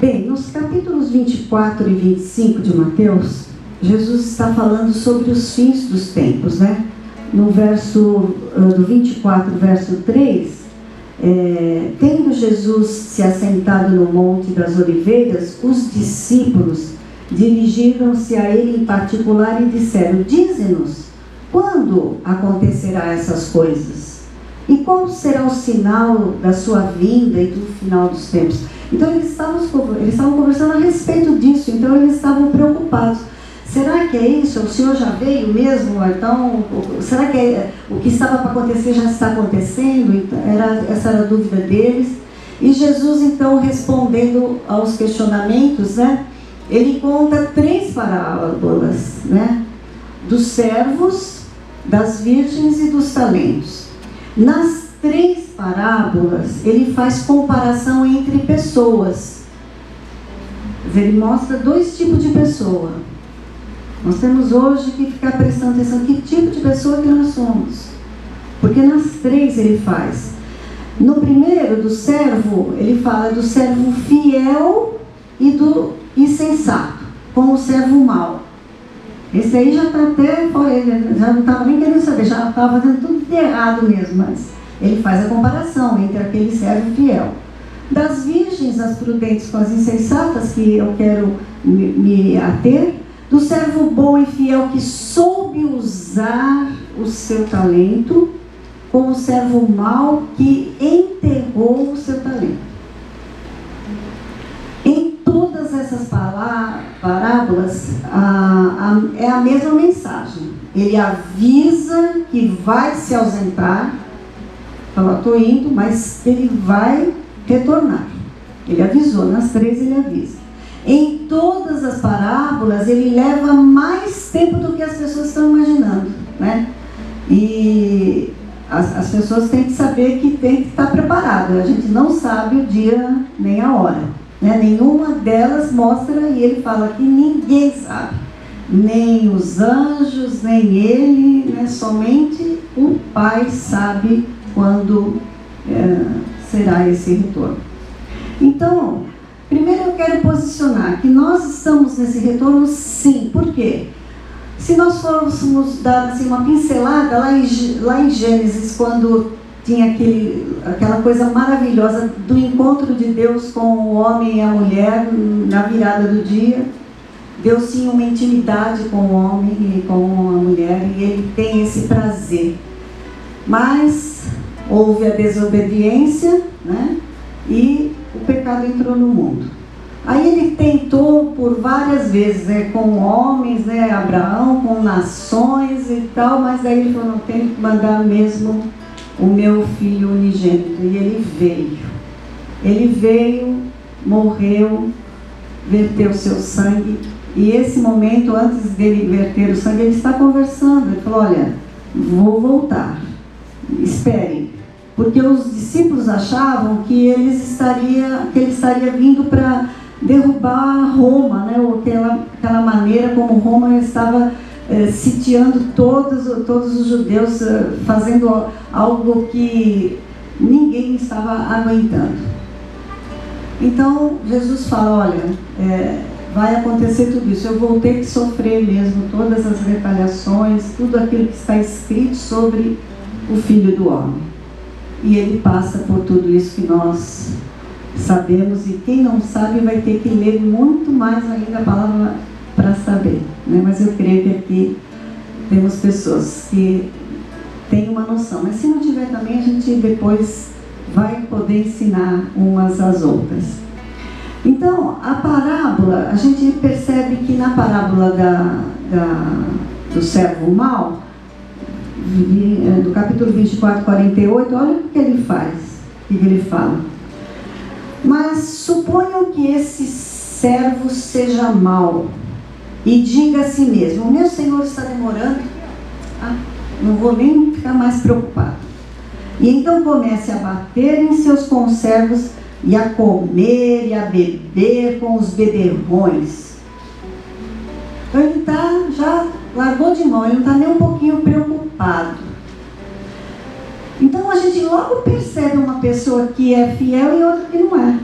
Bem, nos capítulos 24 e 25 de Mateus, Jesus está falando sobre os fins dos tempos, né? No verso do 24, verso 3, tendo Jesus se assentado no Monte das Oliveiras, os discípulos dirigiram-se a ele em particular e disseram: dize-nos, quando acontecerá essas coisas? E qual será o sinal da sua vinda e do final dos tempos? Então eles estavam conversando a respeito disso, então eles estavam preocupados. Será que é isso? O Senhor já veio mesmo? Então, será que o que estava para acontecer já está acontecendo? Então, essa era a dúvida deles. E Jesus, então, respondendo aos questionamentos, né, ele conta 3 parábolas, né, dos servos, das virgens e dos talentos. Nas 3 parábolas, ele faz comparação entre pessoas. Ele mostra 2 tipos de pessoa. Nós temos hoje que ficar prestando atenção que tipo de pessoa que nós somos. Porque nas 3 ele faz. No primeiro, do servo, ele fala do servo fiel e do insensato, com o servo mau. Esse aí já está até, já não estava nem querendo saber, já estava fazendo tudo de errado mesmo, mas ele faz a comparação entre aquele servo fiel. Das virgens, as prudentes com as insensatas, que eu quero me ater, do servo bom e fiel que soube usar o seu talento, com o servo mau que enterrou o seu talento. Em todas essas parábolas, é a mesma mensagem. Ele avisa que vai se ausentar, fala, estou indo, mas ele vai retornar. Ele avisou, nas 3 ele avisa. Em todas as parábolas, ele leva mais tempo do que as pessoas estão imaginando, né? E as pessoas têm que saber que tem que estar preparado. A gente não sabe o dia nem a hora, né? Nenhuma delas mostra, e ele fala que ninguém sabe. Nem os anjos, nem ele, né? Somente o Pai sabe quando será esse retorno. Então, primeiro eu quero posicionar que nós estamos nesse retorno, sim. Por quê? Se nós fôssemos dar assim, uma pincelada lá em Gênesis, quando tinha aquela coisa maravilhosa do encontro de Deus com o homem e a mulher na virada do dia, Deus tinha uma intimidade com o homem e com a mulher, e ele tem esse prazer. Mas houve a desobediência, né? E o pecado entrou no mundo. Aí ele tentou por várias vezes, né, com homens, né, Abraão, com nações e tal, mas daí ele falou, não, tenho que mandar mesmo o meu filho unigênito. E ele veio. Ele veio, morreu, verteu seu sangue. E esse momento, antes dele verter o sangue, ele está conversando. Ele falou, olha, vou voltar. Esperem. Porque os discípulos achavam que ele estaria vindo para derrubar Roma, né? Ou aquela maneira como Roma estava sitiando todos os judeus, fazendo algo que ninguém estava aguentando. Então Jesus fala, olha, vai acontecer tudo isso, eu vou ter que sofrer mesmo todas as retaliações, tudo aquilo que está escrito sobre o Filho do Homem. E ele passa por tudo isso que nós sabemos, e quem não sabe vai ter que ler muito mais ainda a palavra para saber, né? Mas eu creio que aqui temos pessoas que têm uma noção, mas se não tiver também, a gente depois vai poder ensinar umas às outras. Então, a parábola, a gente percebe que na parábola do servo mau, do capítulo 24, 48, olha o que ele faz, o que ele fala. Mas suponham que esse servo seja mau e diga a si mesmo, o meu senhor está demorando, não vou nem ficar mais preocupado. E então comece a bater em seus conservos e a comer e a beber com os beberrões. Então ele já largou de mão, ele não está nem um pouquinho preocupado. Então a gente logo percebe uma pessoa que é fiel e outra que não é.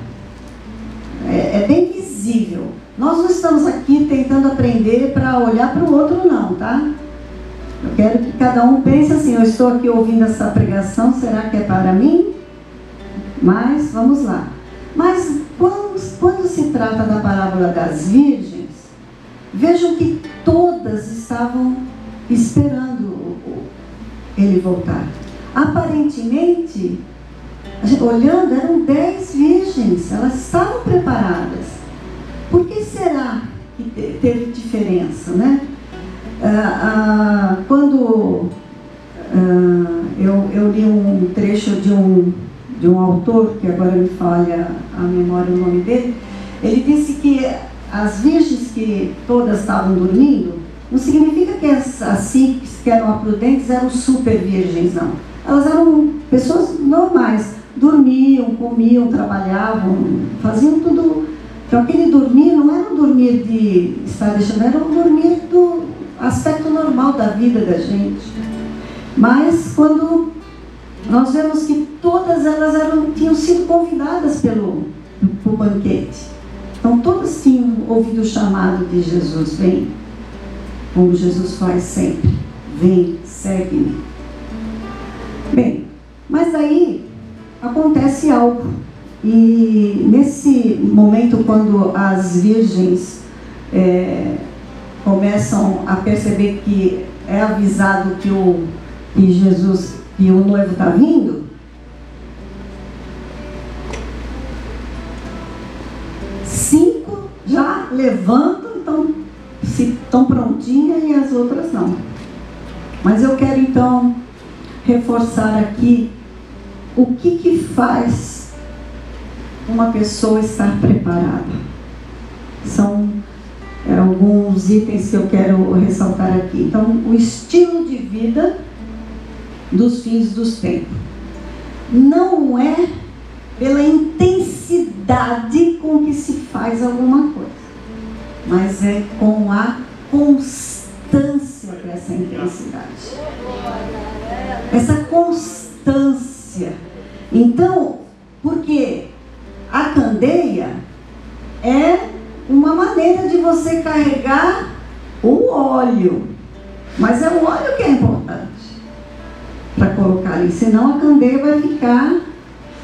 É bem visível. Nós não estamos aqui tentando aprender para olhar para o outro, não, tá? Eu quero que cada um pense assim: eu estou aqui ouvindo essa pregação, será que é para mim? Mas vamos lá. Mas quando se trata da parábola das virgens, vejam que todas estavam esperando ele voltar. Aparentemente, olhando, eram 10 virgens, elas estavam preparadas. Por que será que teve diferença, né? Quando eu li um trecho de um autor, que agora me falha a memória o nome dele, ele disse que as virgens que todas estavam dormindo, não significa que as 5 que eram aprudentes eram super virgens, não. Elas eram pessoas normais, dormiam, comiam, trabalhavam, faziam tudo. Então aquele dormir não era um dormir de estar deixando, era um dormir do aspecto normal da vida da gente. Mas quando nós vemos que todas elas tinham sido convidadas pelo banquete. Então todas tinham ouvido o chamado de Jesus: vem, como Jesus faz sempre, vem, segue-me. Bem, mas aí acontece algo. E nesse momento, quando as virgens começam a perceber que é avisado que o noivo está vindo, cinco já levantam, estão prontinhas, e as outras não. Mas eu quero então reforçar aqui o que faz uma pessoa estar preparada. São alguns itens que eu quero ressaltar aqui. Então, o estilo de vida dos fins dos tempos não é pela intensidade com que se faz alguma coisa, mas é com a constância dessa intensidade, essa constância. Então, porque a candeia é uma maneira de você carregar o óleo, mas é o óleo que é importante para colocar ali, senão a candeia vai ficar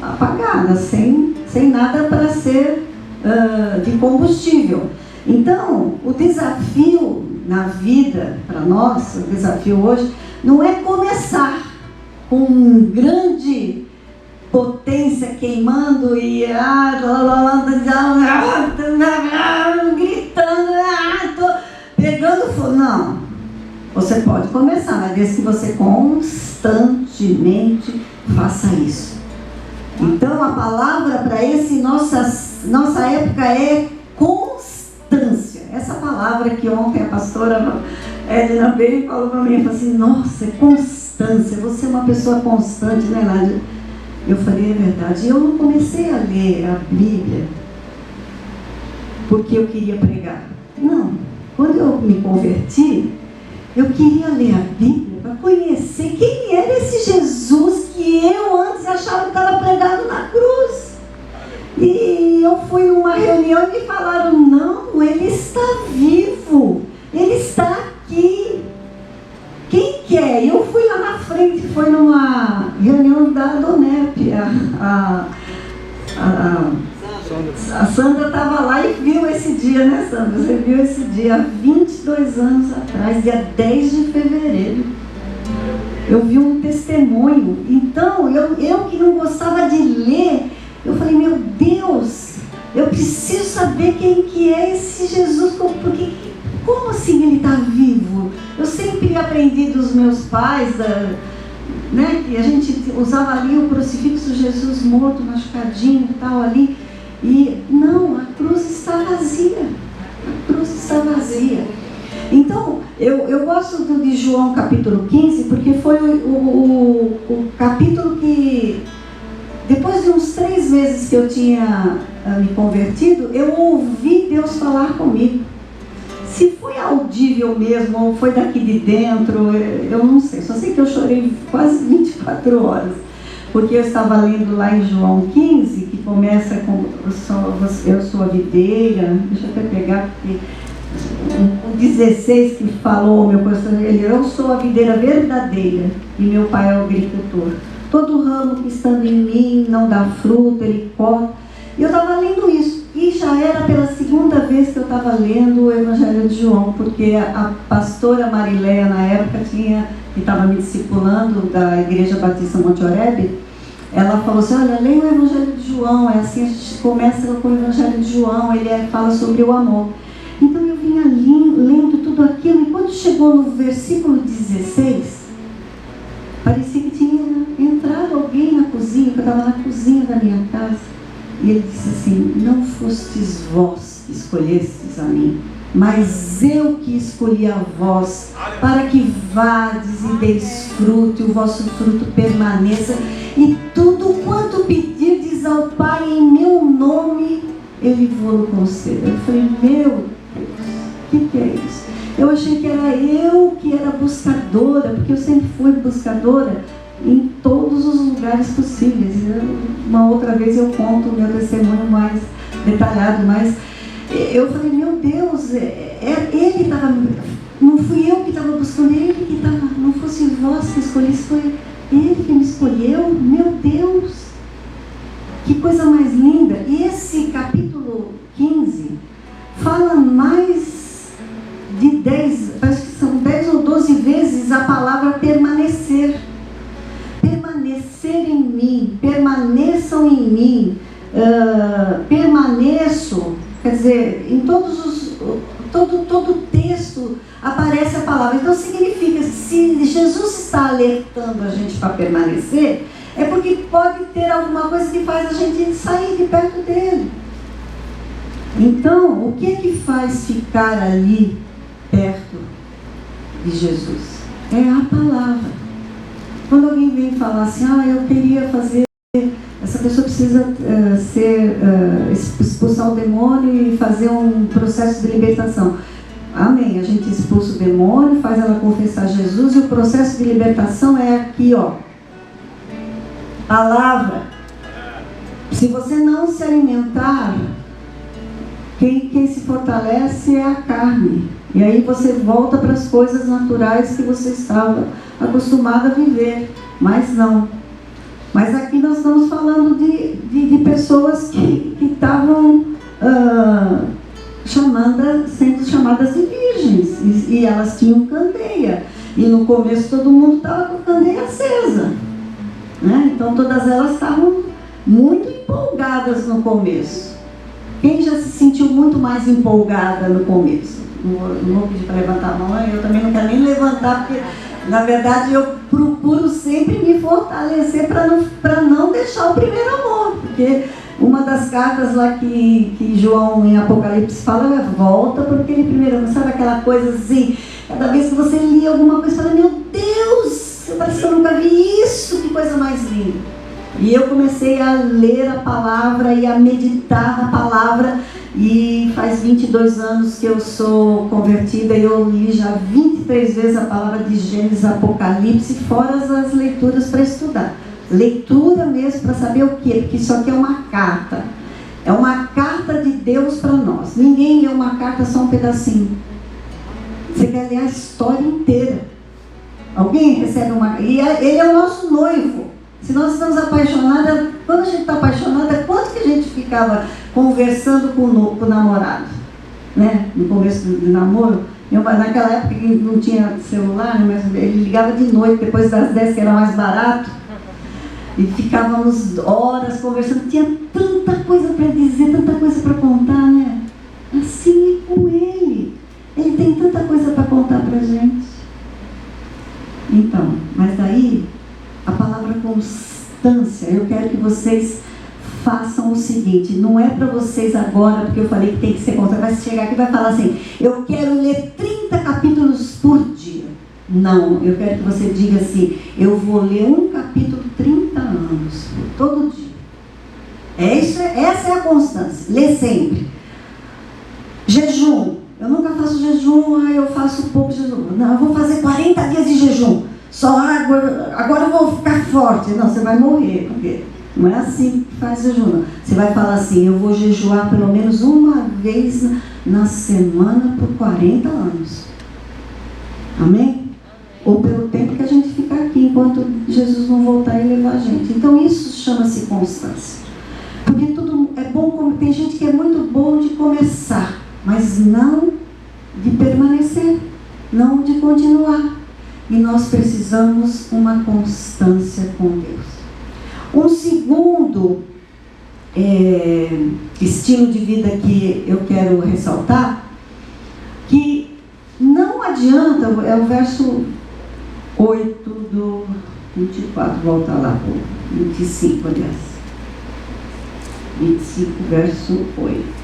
apagada, sem nada para ser de combustível. Então, o desafio na vida, para nós, o desafio hoje, não é começar com um grande potência queimando e gritando, tô pegando fogo. Não, você pode começar, mas desde que você constantemente faça isso. Então a palavra para nossa época é constância. Essa palavra que ontem a pastora Edna veio e falou para mim, falou assim: nossa, é constância, você é uma pessoa constante, né, Nádia? Eu falei: é verdade. Eu não comecei a ler a Bíblia porque eu queria pregar. Não. Quando eu me converti, eu queria ler a Bíblia para conhecer quem era esse Jesus que eu antes achava que estava pregado na cruz. E eu fui numa reunião e me falaram: não, ele está vivo, ele está aqui. Quem quer? Eu fui lá na frente, foi numa reunião da Donep. A Sandra estava lá e viu esse dia, né, Sandra? Você viu esse dia há 22 anos atrás, dia 10 de fevereiro. Eu vi um testemunho. Então, eu que não gostava de ler, eu falei: meu Deus, eu preciso saber quem que é esse Jesus, porque como assim ele está vivo? Eu sempre aprendi dos meus pais, né, que a gente usava ali o crucifixo, Jesus morto, machucadinho e tal ali. E não, a cruz está vazia. A cruz está vazia. Então, eu gosto de João capítulo 15, porque foi o capítulo que, depois de uns 3 meses que eu tinha me convertido, eu ouvi Deus falar comigo. Se foi audível mesmo, ou foi daqui de dentro, eu não sei. Só sei que eu chorei quase 24 horas. porque eu estava lendo lá em João 15, que começa com eu sou a videira. Deixa eu até pegar, porque o 16 que falou, meu pastor, ele: eu sou a videira verdadeira e meu pai é o agricultor. Todo ramo que estando em mim não dá fruto, ele corta. E eu estava lendo isso, e já era pela segunda vez que eu estava lendo o Evangelho de João, porque a pastora Marileia, na época, que estava me discipulando da Igreja Batista Monte Oreb, ela falou assim: olha, leia o Evangelho de João. É assim, a gente começa com o Evangelho de João, ele fala sobre o amor. Então eu vinha lendo tudo aquilo, e quando chegou no versículo 16, parecia que tinha entrado alguém na cozinha, que eu estava na cozinha da minha casa. E ele disse assim: não fostes vós que escolhestes a mim, mas eu que escolhi a vós, para que vades e deis fruto, e o vosso fruto permaneça, e tudo quanto pedirdes ao Pai em meu nome, Ele vos conceda. Eu falei: meu Deus, o que é isso? Eu achei que era eu que era buscadora, porque eu sempre fui buscadora em todos os lugares possíveis. Uma outra vez eu conto o meu testemunho mais detalhado, mas eu falei: meu Deus, ele estava, não fui eu que estava buscando, ele que estava, não fosse vós que escolhesse, foi ele que me escolheu. Meu Deus, que coisa mais linda! E esse capítulo 15 fala mais de 10, acho que são 10 ou 12 vezes a palavra permanecer. Permanecer em mim, permaneçam em mim, permaneço, quer dizer, em todo texto aparece a palavra. Então significa, se Jesus está alertando a gente para permanecer, é porque pode ter alguma coisa que faz a gente sair de perto dele. Então, o que é que faz ficar ali perto de Jesus? É a palavra. Quando alguém vem falar assim: eu queria fazer, essa pessoa precisa expulsar o demônio e fazer um processo de libertação. Amém, a gente expulsa o demônio, faz ela confessar Jesus, e o processo de libertação é aqui, ó, palavra. Se você não se alimentar, quem se fortalece é a carne. E aí você volta para as coisas naturais que você estava acostumado a viver. Mas não. Mas aqui nós estamos falando de pessoas que estavam sendo chamadas de virgens. E elas tinham candeia. E no começo todo mundo estava com candeia acesa, né? Então todas elas estavam muito empolgadas no começo. Quem já se sentiu muito mais empolgada no começo? Não vou pedir para levantar a mão, eu também não quero nem levantar, porque na verdade eu procuro sempre me fortalecer para não deixar o primeiro amor, porque uma das cartas lá que João em Apocalipse fala é: volta para aquele primeiro amor. Sabe aquela coisa assim, cada vez que você lia alguma coisa, você fala: meu Deus, parece que eu nunca vi isso, que coisa mais linda. E eu comecei a ler a palavra e a meditar na palavra. E faz 22 anos que eu sou convertida, e eu li já 23 vezes a palavra de Gênesis, Apocalipse, fora as leituras para estudar. Leitura mesmo para saber o quê? Porque isso aqui é uma carta. É uma carta de Deus para nós. Ninguém lê uma carta só um pedacinho. Você quer ler a história inteira. Alguém recebe uma... E ele é o nosso noivo. Se nós estamos apaixonadas, quando a gente está apaixonada, quanto que a gente ficava conversando com o namorado, né? No começo do namoro, naquela época que não tinha celular, né? Mas ele ligava de noite, depois das 10, que era mais barato, e ficávamos horas conversando. Tinha tanta coisa para dizer, tanta coisa para contar, né? Assim é com ele. Ele tem tanta coisa para contar para a gente. Então, mas daí, a palavra constância, eu quero que vocês façam o seguinte: não é para vocês agora, porque eu falei que tem que ser constante, vai chegar aqui e vai falar assim: eu quero ler 30 capítulos por dia. Não, eu quero que você diga assim: eu vou ler um capítulo 30 anos, todo dia. Essa é a constância, lê sempre. Jejum, eu nunca faço jejum, eu faço pouco jejum. Não, eu vou fazer 40 dias de jejum. só água, agora eu vou ficar forte. Não, você vai morrer, porque não é assim que faz jejum. Não. Você vai falar assim, eu vou jejuar pelo menos uma vez na semana por 40 anos. Amém? Ou pelo tempo que a gente fica aqui, enquanto Jesus não voltar e levar a gente. Então isso chama-se constância. Porque tudo é bom, tem gente que é muito bom de começar, mas não de permanecer, não de continuar. E nós precisamos uma constância com Deus. Um segundo estilo de vida que eu quero ressaltar, que não adianta, é o verso 8 do 24, volta lá para o 25, aliás. 25, verso 8.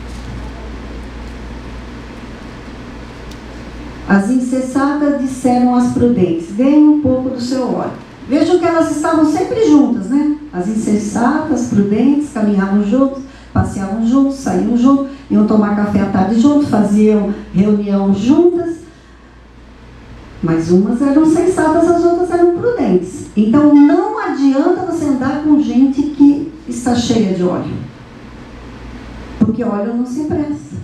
As incessadas disseram às prudentes, deem um pouco do seu óleo. Vejam que elas estavam sempre juntas, né? As insensatas, prudentes, caminhavam juntos, passeavam juntos, saíam juntos, iam tomar café à tarde juntos, faziam reunião juntas. Mas umas eram sensatas, as outras eram prudentes. Então não adianta você andar com gente que está cheia de óleo. Porque óleo não se empresta.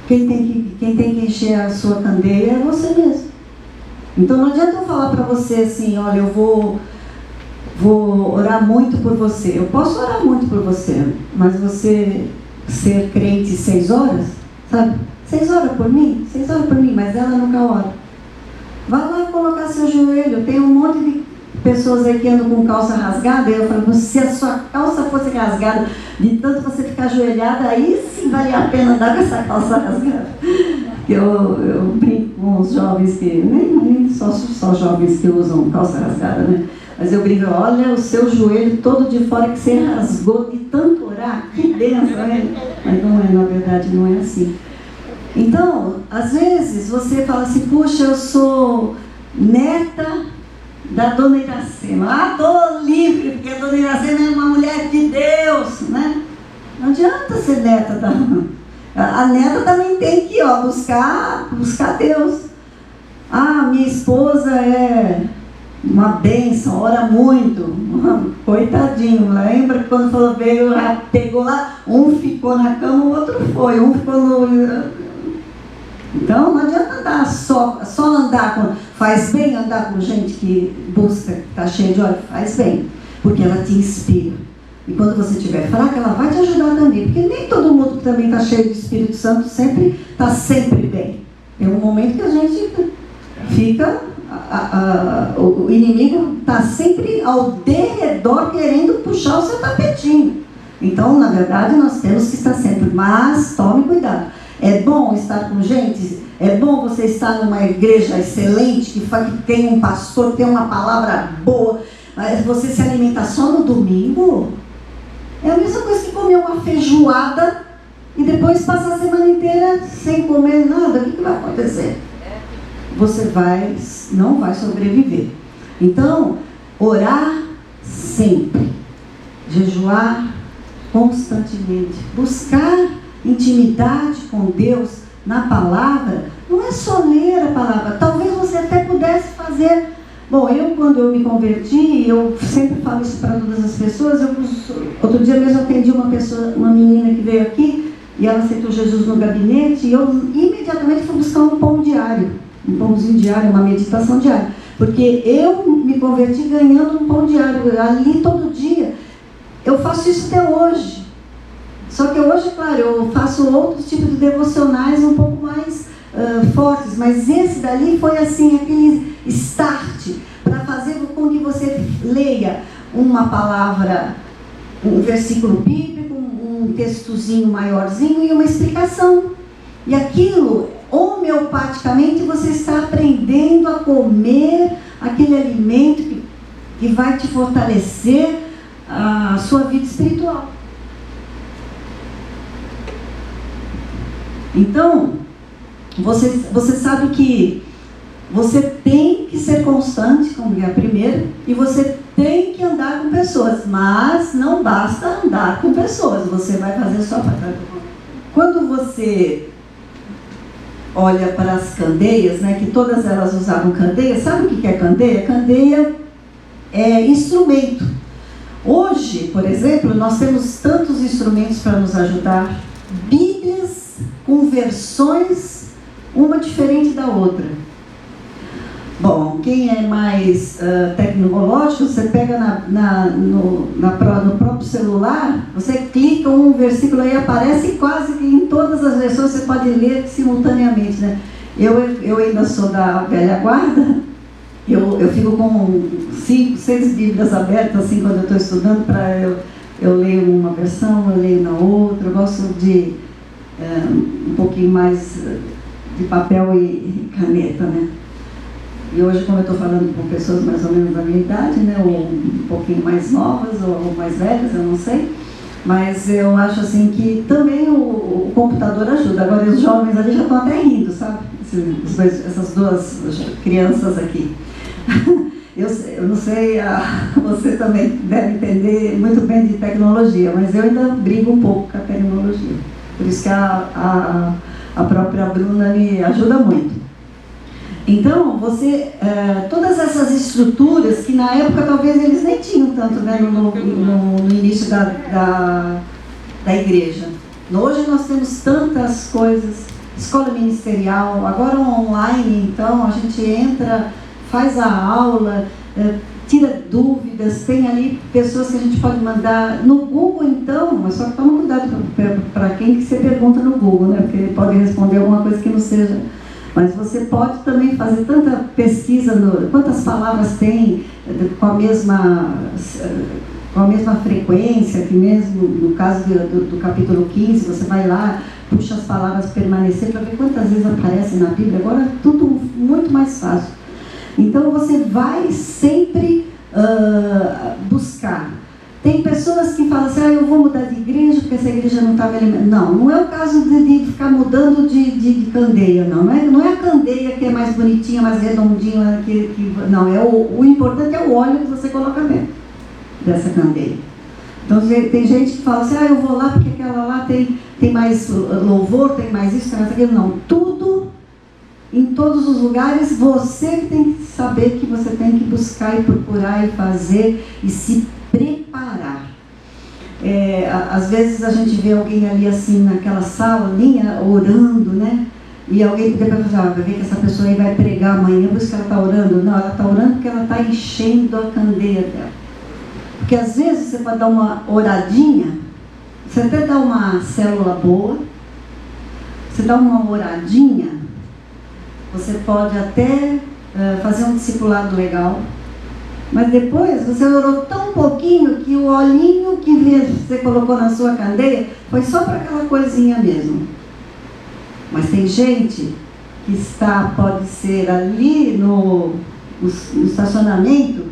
Quem tem que encher a sua candeia é você mesmo. Então não adianta eu falar para você assim, olha, eu vou orar muito por você. Eu posso orar muito por você, mas você ser crente 6 horas, sabe? 6 horas por mim, mas ela nunca ora. Vai lá colocar seu joelho. Tem um monte de pessoas aí que andam com calça rasgada. E eu falo, se a sua calça fosse rasgada, de tanto você ficar ajoelhada, aí sim valia a pena andar com essa calça rasgada. Eu brinco com os jovens que, nem só jovens que usam calça rasgada, né? Mas eu brinco, olha o seu joelho todo de fora que você rasgou de tanto orar, que benção, né? Mas não é, na verdade, não é assim. Então, às vezes você fala assim, puxa, eu sou neta da Dona Iracema. Estou livre, porque a Dona Iracema é uma mulher de Deus, né? Não adianta ser neta da... A neta também tem que buscar Deus. Minha esposa é uma bênção, ora muito. Coitadinho, lembra que quando falou, veio, pegou lá, um ficou na cama, o outro foi, um ficou no... Então não adianta andar só andar com... Faz bem andar com gente que busca, que está cheia de óleo, faz bem, porque ela te inspira. E quando você estiver fraca, ela vai te ajudar também, porque nem todo mundo que também está cheio do Espírito Santo está sempre bem. Tem um momento que a gente fica... o inimigo está sempre ao derredor querendo puxar o seu tapetinho. Então, na verdade, nós temos que estar sempre, mas tome cuidado. É bom estar com gente, é bom você estar numa igreja excelente, que tem um pastor, que tem uma palavra boa, mas você se alimenta só no domingo, é a mesma coisa que comer uma feijoada e depois passar a semana inteira sem comer nada. O que vai acontecer? Você não vai sobreviver. Então, orar sempre, jejuar constantemente, buscar intimidade com Deus na palavra, não é só ler a palavra. Talvez você até pudesse fazer. Bom, quando eu me converti, eu sempre falo isso para todas as pessoas. Outro dia mesmo atendi uma menina que veio aqui e ela aceitou Jesus no gabinete e eu imediatamente fui buscar um pão diário, um pãozinho diário, uma meditação diária, porque eu me converti ganhando um pão diário ali todo dia. Eu faço isso até hoje. Só que hoje, claro, eu faço outros tipos de devocionais um pouco mais fortes, mas esse dali foi assim, aquele start para fazer com que você leia uma palavra, um versículo bíblico, um textozinho maiorzinho e uma explicação. E aquilo, homeopaticamente, você está aprendendo a comer aquele alimento que vai te fortalecer a sua vida espiritual. Então, você sabe que você tem que ser constante, como é a primeira, e você tem que andar com pessoas, mas não basta andar com pessoas, você vai fazer só para trás. Quando você olha para as candeias, né, que todas elas usavam candeia, sabe o que é candeia? Candeia é instrumento. Hoje, por exemplo, nós temos tantos instrumentos para nos ajudar, Bíblias com versões, uma diferente da outra. Bom, quem é mais tecnológico, você pega no próprio celular, você clica um versículo aí, aparece quase que em todas as versões, você pode ler simultaneamente, né? Eu ainda sou da velha guarda, eu fico com 5, 6 Bíblias abertas, assim, quando eu estou estudando, eu leio uma versão, eu leio na outra, eu gosto de um pouquinho mais de papel e caneta, né? E hoje, como eu estou falando com pessoas mais ou menos da minha idade, né, ou um pouquinho mais novas, ou mais velhas, eu não sei, mas eu acho assim que também o computador ajuda. Agora os jovens ali já estão até rindo, sabe? Essas duas crianças aqui. Eu não sei, você também deve entender muito bem de tecnologia, mas eu ainda brigo um pouco com a tecnologia. Por isso que a própria Bruna me ajuda muito. Então, todas essas estruturas que na época talvez eles nem tinham tanto, né, no início da igreja. Hoje nós temos tantas coisas, escola ministerial, agora online, então a gente entra, faz a aula, tira dúvidas, tem ali pessoas que a gente pode mandar no Google, então, mas só que toma cuidado para quem que você pergunta no Google, né, porque ele pode responder alguma coisa que não seja. Mas você pode também fazer tanta pesquisa, quantas palavras tem com a mesma frequência, que mesmo no caso do capítulo 15, você vai lá, puxa as palavras permanecer, para ver quantas vezes aparecem na Bíblia. Agora é tudo muito mais fácil. Então você vai sempre buscar. Tem pessoas que falam assim, eu vou mudar de igreja porque essa igreja não está me alimentando. Não é o caso de ficar mudando de candeia, não. Não é a candeia que é mais bonitinha, mais redondinha, não. O importante é o óleo que você coloca dentro dessa candeia. Então tem gente que fala assim, eu vou lá porque aquela lá tem mais louvor, tem mais isso, tem mais aquilo. Não, tudo, em todos os lugares, você que tem que saber que você tem que buscar e procurar e fazer e se preparar. Às vezes a gente vê alguém ali assim naquela salinha orando, né? E alguém depois fala, vai ver que essa pessoa aí vai pregar amanhã, por isso que ela está orando. Não, ela está orando porque ela está enchendo a candeia dela. Porque às vezes você pode dar uma oradinha, você até dá uma célula boa, você dá uma oradinha, você pode até fazer um discipulado legal. Mas depois você orou tão pouquinho que o olhinho que você colocou na sua candeia foi só para aquela coisinha mesmo. Mas tem gente que pode ser ali no estacionamento,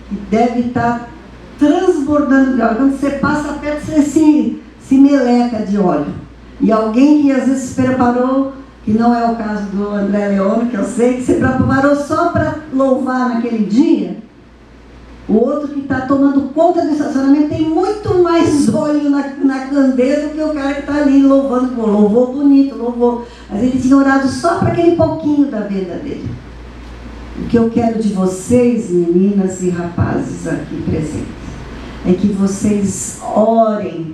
que deve estar transbordando de óleo. Quando você passa perto, você se meleca de óleo. E alguém que às vezes se preparou, que não é o caso do André Leone, que eu sei, que se preparou só para louvar naquele dia. O outro que está tomando conta do estacionamento tem muito mais óleo na candeia do que o cara que está ali louvando. Louvor bonito, louvor. Mas ele tinha orado só para aquele pouquinho da vida dele. O que eu quero de vocês, meninas e rapazes aqui presentes, é que vocês orem.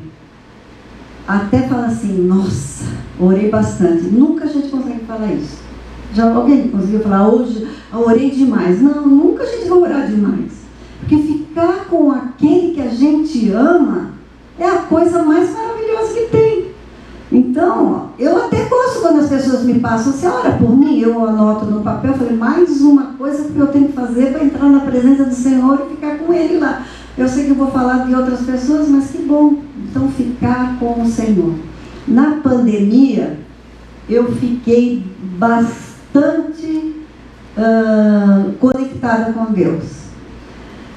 Até falar assim, nossa, orei bastante. Nunca a gente consegue falar isso. Já alguém conseguiu falar, hoje eu orei demais? Não, nunca a gente vai orar demais. Porque ficar com aquele que a gente ama é a coisa mais maravilhosa que tem. Então, eu até gosto quando as pessoas me passam, você ora por mim, eu anoto no papel, falei, mais uma coisa que eu tenho que fazer para entrar na presença do Senhor e ficar com Ele lá. Eu sei que eu vou falar de outras pessoas, mas que bom. Então, ficar com o Senhor. Na pandemia, eu fiquei bastante conectada com Deus.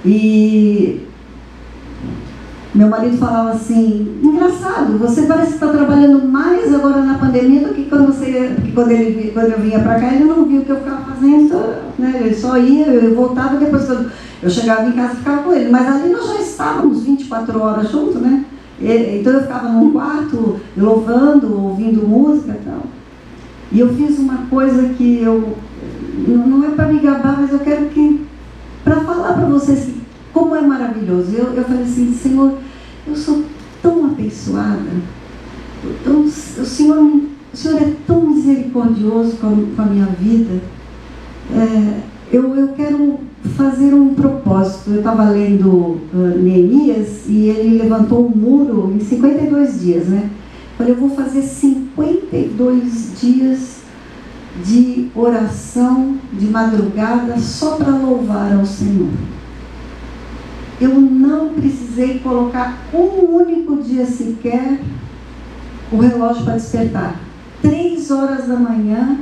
E meu marido falava assim, engraçado, você parece que está trabalhando mais agora na pandemia do que quando eu vinha para cá, ele não viu o que eu ficava fazendo, né? Ele só ia, eu voltava, depois quando eu chegava em casa e ficava com ele. Mas ali nós já estávamos 24 horas juntos, né? Então eu ficava num quarto, louvando, ouvindo música e tal. E eu fiz uma coisa que não é para me gabar, mas eu quero para falar para vocês como é maravilhoso. Eu falei assim: Senhor, eu sou tão abençoada, o Senhor é tão misericordioso com a minha vida. Eu quero fazer um propósito. Eu estava lendo Neemias e ele levantou um muro em 52 dias, né? Eu vou fazer 52 dias de oração de madrugada só para louvar ao Senhor. Eu não precisei colocar um único dia sequer o relógio para despertar. 3 horas da manhã,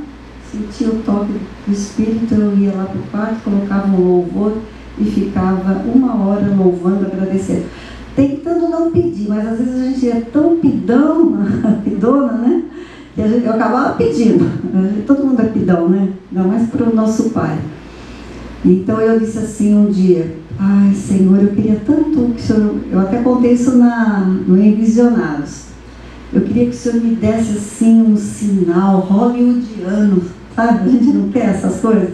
sentia o toque do Espírito, eu ia lá para o quarto, colocava um louvor e ficava 1 hora louvando, agradecendo. Tentando não pedir, mas às vezes a gente é tão pidona, né? Que eu acabava pedindo. Todo mundo é pidão, né? Ainda mais para o nosso Pai. Então eu disse assim um dia: ai, Senhor, eu queria tanto que o Senhor... Eu até contei isso no Envisionados. Eu queria que o Senhor me desse assim um sinal hollywoodiano, sabe? A gente não quer essas coisas.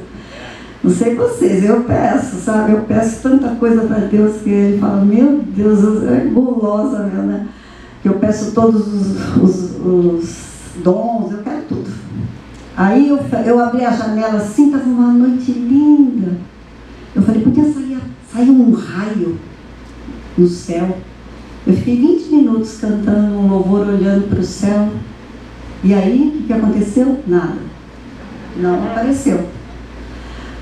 Não sei vocês, eu peço, sabe? Eu peço tanta coisa para Deus que Ele fala: meu Deus, é gulosa mesmo, né? Que eu peço todos os dons, eu quero tudo. Aí eu abri a janela assim, estava uma noite linda. Eu falei: podia sair um raio no céu. Eu fiquei 20 minutos cantando um louvor, olhando para o céu. E aí, o que aconteceu? Nada. Não apareceu.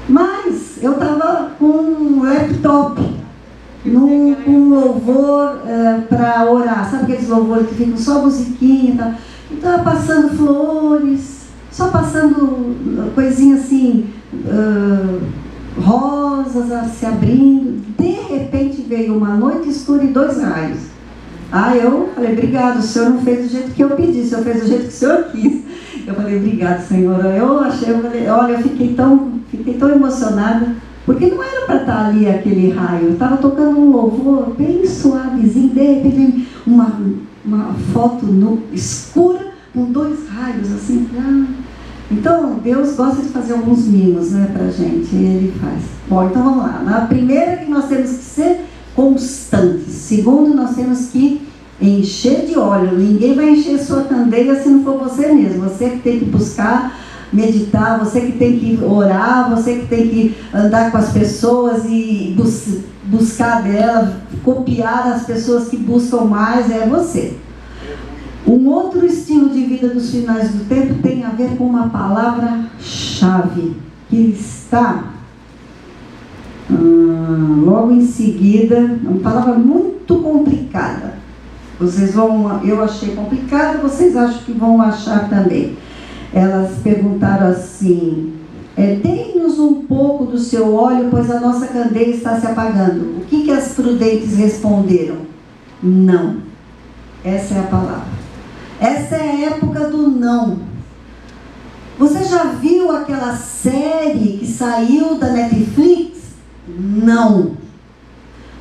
Mas eu estava com um laptop, com um louvor para orar. Sabe aqueles louvores que ficam só musiquinha e tal? E estava passando flores, só passando coisinha assim, rosas se abrindo. De repente veio uma noite escura e 2 raios. Eu falei: obrigado, o Senhor não fez do jeito que eu pedi, o Senhor fez do jeito que o Senhor quis. Eu falei: obrigado, Senhor. Eu fiquei tão emocionada, porque não era para estar ali aquele raio. Eu estava tocando um louvor bem suavezinho, de repente uma foto escura com 2 raios assim. Então Deus gosta de fazer alguns mimos, né, para a gente, e Ele faz. Bom, então vamos lá. Na primeira, que nós temos que ser constantes. Segundo, nós temos que encher de óleo. Ninguém vai encher sua candeia se não for você mesmo. Você que tem que buscar, meditar, você que tem que orar, você que tem que andar com as pessoas e buscar dela, copiar as pessoas que buscam mais, é você. Um outro estilo de vida dos finais do tempo tem a ver com uma palavra-chave que está logo em seguida, uma palavra muito complicada. Eu achei complicada, vocês acham que vão achar também. Elas perguntaram assim: dê-nos um pouco do seu óleo, pois a nossa candeia está se apagando. O que as prudentes responderam? Não. Essa é a palavra. Essa é a época do não. Você já viu aquela série que saiu da Netflix? Não.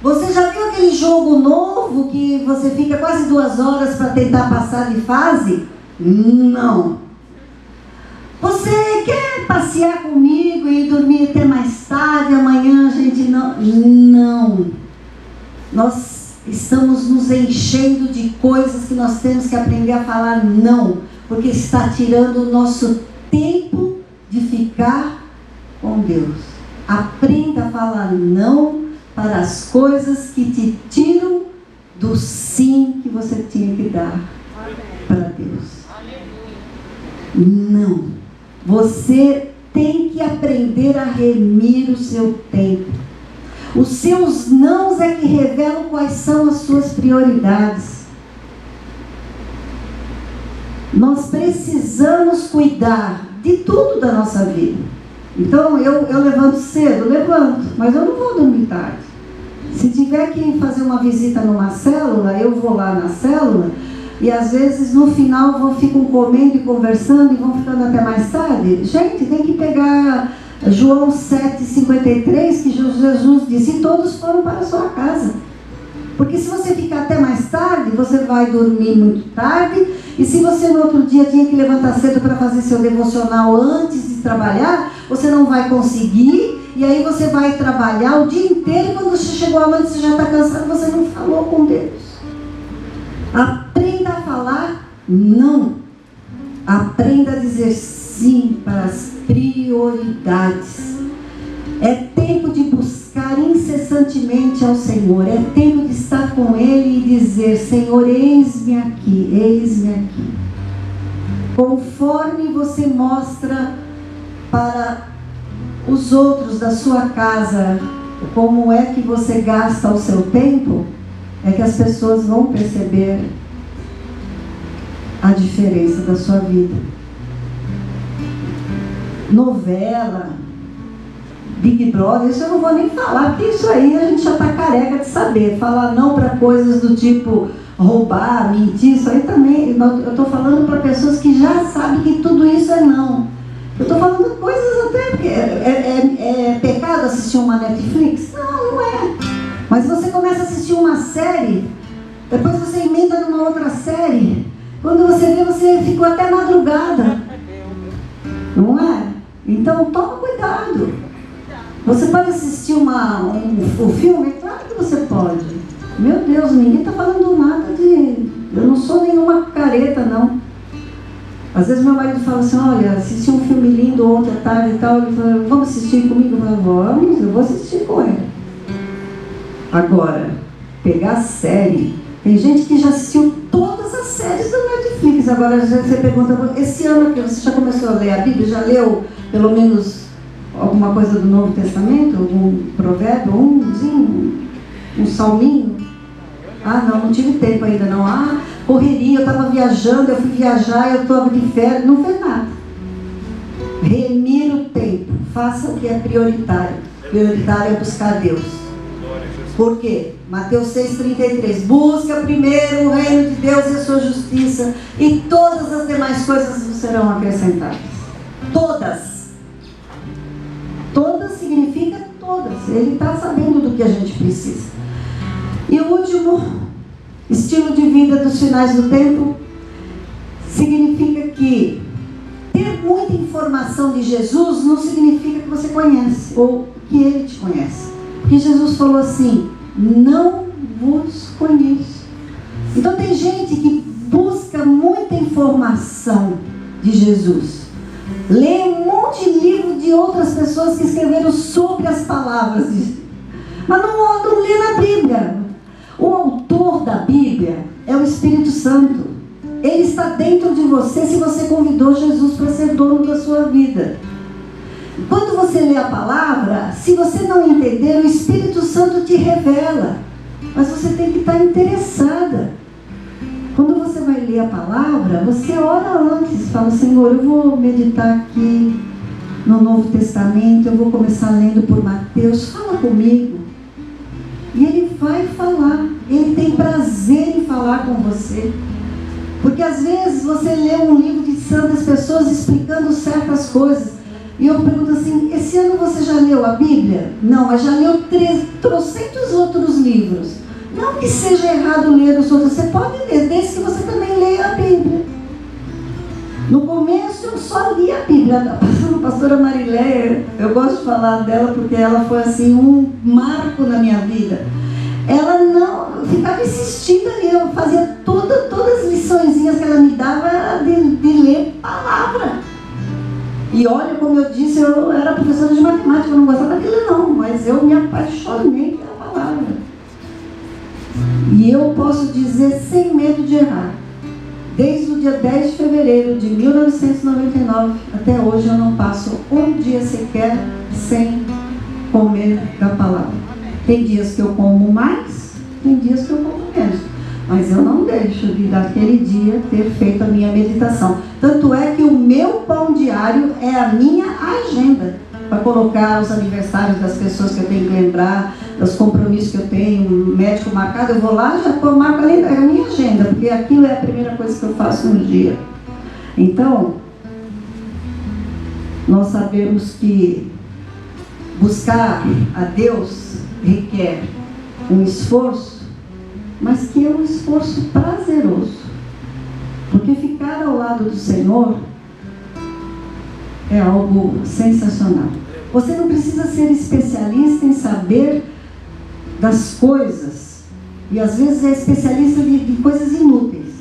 Você já viu aquele jogo novo que você fica quase 2 horas para tentar passar de fase? Não. Você quer passear comigo e dormir até mais tarde, amanhã a gente não? Não. Nós estamos nos enchendo de coisas que nós temos que aprender a falar não, porque está tirando o nosso tempo de ficar com Deus. Aprenda a falar não para as coisas que te tiram do sim que você tinha que dar para Deus. Não. Você tem que aprender a remir o seu tempo. Os seus nãos é que revelam quais são as suas prioridades. Nós precisamos cuidar de tudo da nossa vida. Então, eu levanto cedo, mas eu não vou dormir tarde. Se tiver que fazer uma visita numa célula, eu vou lá na célula, e às vezes no final ficam comendo e conversando e vão ficando até mais tarde. Gente, tem que pegar João 7,53, que Jesus disse: e todos foram para a sua casa. Porque se você ficar até mais tarde, você vai dormir muito tarde. E se você no outro dia tinha que levantar cedo para fazer seu devocional antes de trabalhar, você não vai conseguir. E aí você vai trabalhar o dia inteiro. E quando você chegou à noite, você já está cansado, você não falou com Deus. Aprenda a falar não. Aprenda a dizer sim para as prioridades. É tempo de buscar incessantemente ao Senhor. É tempo de estar com Ele e dizer: Senhor, eis-me aqui, eis-me aqui. Conforme você mostra para os outros da sua casa como é que você gasta o seu tempo, é que as pessoas vão perceber a diferença da sua vida. Novela, Big Brother, isso eu não vou nem falar, porque isso aí a gente já está careca de saber. Falar não para coisas do tipo roubar, mentir, isso aí também, eu estou falando para pessoas que já sabem que tudo isso é não. Eu estou falando coisas até, porque é pecado assistir uma Netflix? Não, não é. Mas você começa a assistir uma série, depois você emenda numa outra série, quando você vê, você ficou até madrugada. Não é? Então toma cuidado. Você pode assistir um filme? Claro que você pode. Meu Deus, ninguém está falando nada de... Eu não sou nenhuma careta, não. Às vezes meu marido fala assim: olha, assisti um filme lindo ontem à tarde e tal. Ele fala: vamos assistir comigo? Eu falo: vamos, eu vou assistir com ele. Agora, pegar série. Tem gente que já assistiu todas as séries do Netflix. Agora você pergunta: esse ano aqui, você já começou a ler a Bíblia? Já leu pelo menos alguma coisa do Novo Testamento? Algum provérbio? Um salminho? Ah, não tive tempo ainda não. Ah, correria, eu estava viajando, eu fui viajar, eu estou de férias. Não fez nada. Remira o tempo. Faça o que é prioritário. Prioritário é buscar Deus. Por quê? Mateus 6,33. Busca primeiro o reino de Deus e a sua justiça, e todas as demais coisas vos serão acrescentadas. Todas. Todas significa todas. Ele está sabendo do que a gente precisa. E o último estilo de vida dos finais do tempo significa que ter muita informação de Jesus não significa que você conhece, ou que Ele te conhece. Porque Jesus falou assim: não vos conheço. Então tem gente que busca muita informação de Jesus, lê um monte de livro de outras pessoas que escreveram sobre as palavras, mas não lê na Bíblia. O autor da Bíblia é o Espírito Santo. Ele está dentro de você se você convidou Jesus para ser dono da sua vida. Quando você lê a palavra, se você não entender, o Espírito Santo te revela. Mas você tem que estar interessada. Quando você vai ler a palavra, você ora antes. Fala: Senhor, eu vou meditar aqui no Novo Testamento. Eu vou começar lendo por Mateus. Fala comigo. E Ele vai falar. Ele tem prazer em falar com você. Porque às vezes você lê um livro de santas pessoas explicando certas coisas. E eu pergunto assim: esse ano você já leu a Bíblia? Não, mas já leu 300 outros livros. Não que seja errado ler os outros, você pode ler, desde que você também leia a Bíblia. No começo eu só li a Bíblia. A pastora Marileia, eu gosto de falar dela porque ela foi assim um marco na minha vida. Ela não ficava insistindo ali, eu fazia todas as liçõezinhas que ela me dava era de ler palavra. E olha, como eu disse, eu era professora de matemática, eu não gostava daquilo não, mas eu me apaixonei pela palavra. E eu posso dizer sem medo de errar, desde o dia 10 de fevereiro de 1999 até hoje eu não passo um dia sequer sem comer da palavra. Tem dias que eu como mais, tem dias que eu como menos. Mas eu não deixo de naquele dia ter feito a minha meditação. Tanto é que o meu pão diário é a minha agenda. Para colocar os aniversários das pessoas que eu tenho que lembrar, dos compromissos que eu tenho, um médico marcado, eu vou lá e já marco ali, é a minha agenda, porque aquilo é a primeira coisa que eu faço no dia. Então, nós sabemos que buscar a Deus requer um esforço, mas que é um esforço prazeroso. Porque ficar ao lado do Senhor é algo sensacional. Você não precisa ser especialista em saber das coisas. E às vezes é especialista de coisas inúteis.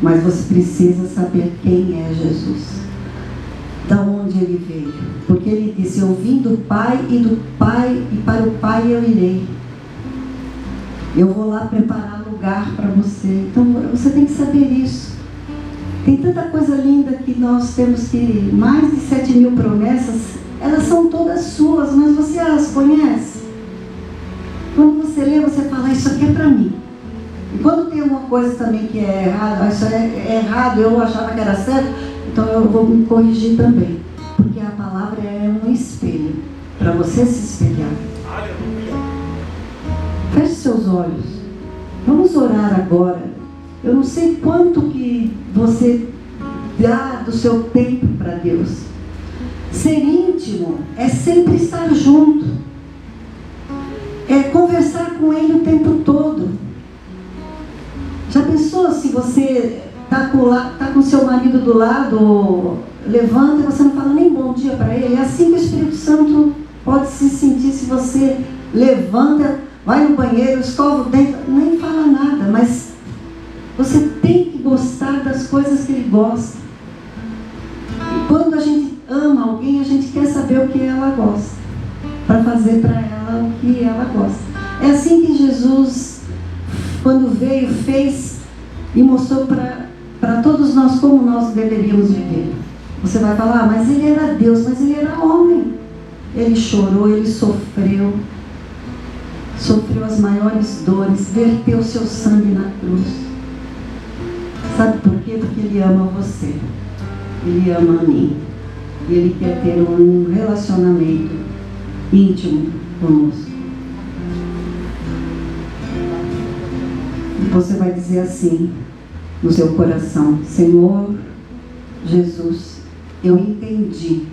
Mas você precisa saber quem é Jesus. Da onde ele veio. Porque ele disse: eu vim do Pai e do Pai e para o Pai eu irei. Eu vou lá preparar lugar para você. Então você tem que saber isso. Tem tanta coisa linda que nós temos que... Mais de 7.000 promessas, elas são todas suas, mas você as conhece? Quando você lê, você fala: isso aqui é para mim. E quando tem alguma coisa também que é errado, isso é errado, eu achava que era certo, então eu vou me corrigir também. Porque a palavra é um espelho, para você se espelhar. Feche seus olhos. Vamos orar agora. Eu não sei quanto que você dá do seu tempo para Deus. Ser íntimo é sempre estar junto. É conversar com Ele o tempo todo. Já pensou se você está com seu marido do lado, levanta e você não fala nem bom dia para ele? É assim que o Espírito Santo pode se sentir se você levanta, vai no banheiro, escova o dente, nem fala nada, mas você tem que gostar das coisas que ele gosta. E quando a gente ama alguém, a gente quer saber o que ela gosta, para fazer para ela o que ela gosta. É assim que Jesus, quando veio, fez e mostrou para todos nós como nós deveríamos viver. Você vai falar: mas ele era Deus, mas ele era homem. Ele chorou, ele sofreu as maiores dores, verteu seu sangue na cruz. Sabe por quê? Porque ele ama você, ele ama a mim, e ele quer ter um relacionamento íntimo conosco. E você vai dizer assim no seu coração: Senhor Jesus, eu entendi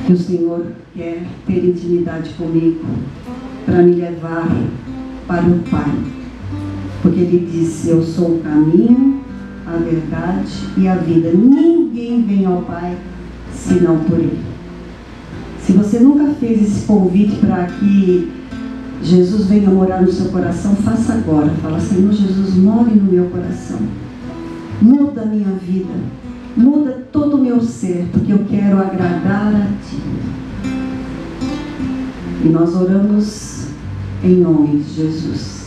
que o Senhor quer ter intimidade comigo para me levar para o Pai. Porque Ele disse: eu sou o caminho, a verdade e a vida. Ninguém vem ao Pai senão por Ele. Se você nunca fez esse convite para que Jesus venha morar no seu coração, faça agora. Fala: Senhor Jesus, more no meu coração. Muda a minha vida. Muda todo o meu ser, porque eu quero agradar a Ti. E nós oramos em nome de Jesus.